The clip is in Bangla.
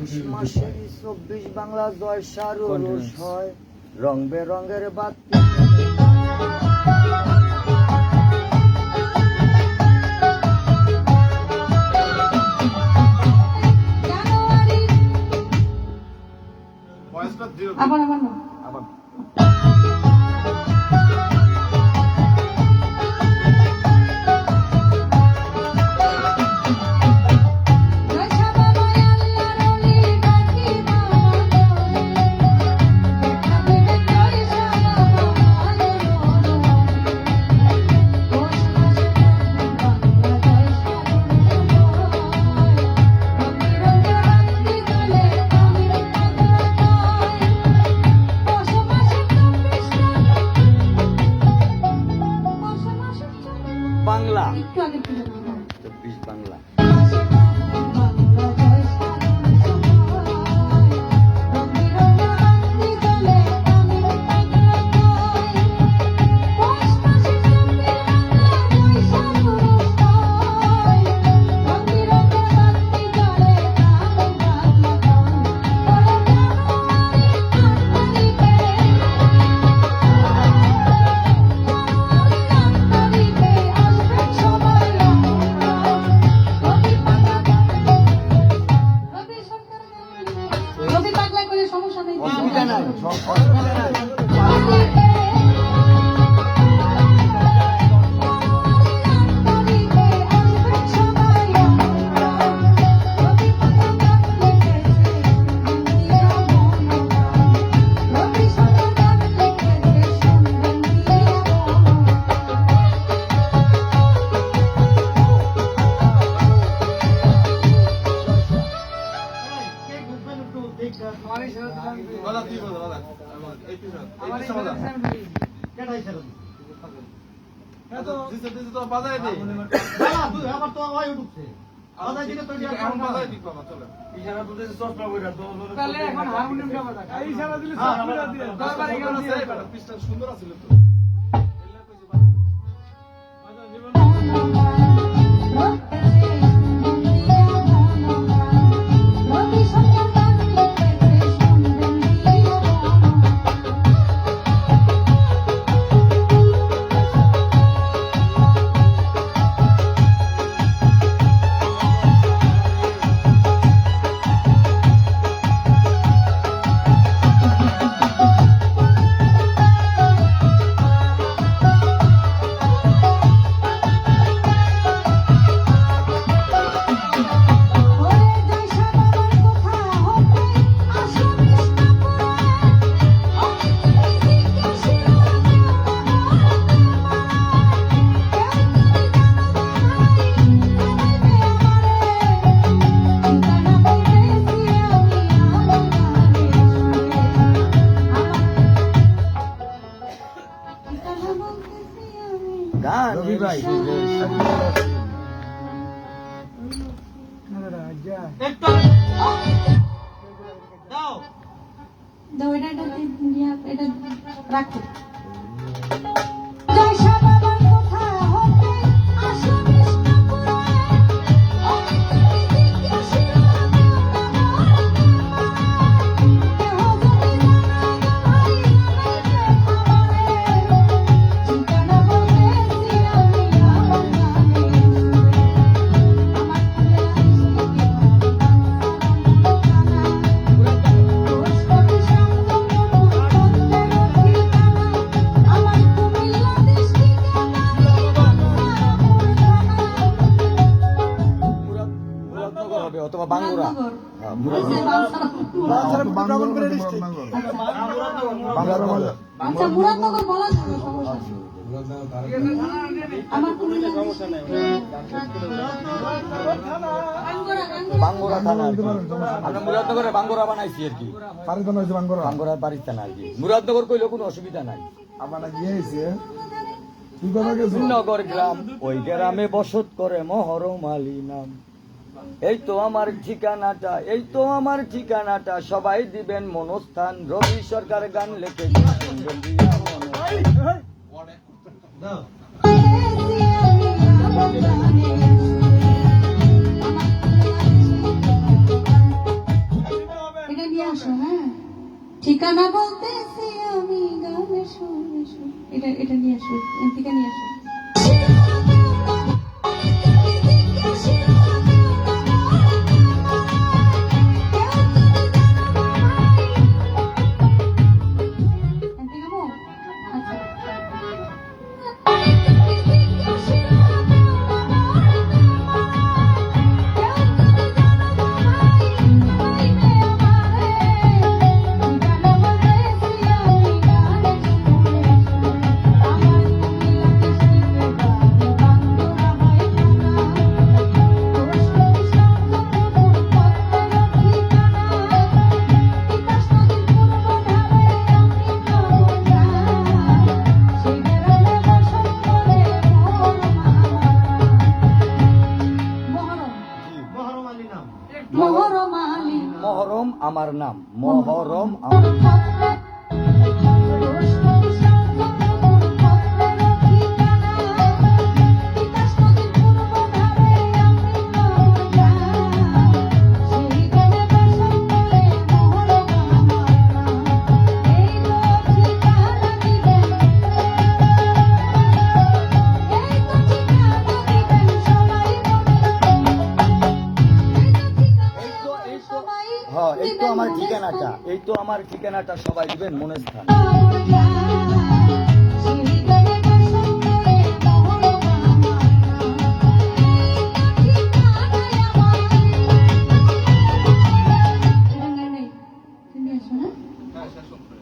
পৌষ মাসের 24 বাংলা জয় সারস হয় রং বেরঙের বাতি আবার বাংলা একটু আগে 24 বাংলা অসুবিধা নাই সুন্দর আছিল তো রবি ভাই দাও এটা রাখো অথবা বাঙ্গুরা মুরাদনগর বলা যাবে আমার বাঙ্গুরা থানা আমরা মুরাদনগরে বাঙ্গুরা বানাইছি আর কি বাঙ্গুরা বাড়ির থানা আর কি মুরাদনগর কইলে কোনো অসুবিধা নাই নগর গ্রাম ওই গ্রামে বসত করে মহরম আলী নাম এই তো আমার ঠিকানাটা সবাই দিবেন মনস্থান রবি সরকার গান লেখে এটা নিয়ে আসো, এর থেকে নিয়ে আসো। এর থেকে মো? আচ্ছা। মহরম আলী নাম। মহরম আলী মহরম আমার নাম, মহরম আমার হ্যাঁ, এই তো আমার ঠিকানাটা, এই তো আমার ঠিকানাটা সবাই দিবেন মনস্থান। হ্যাঁ, শেষ করে।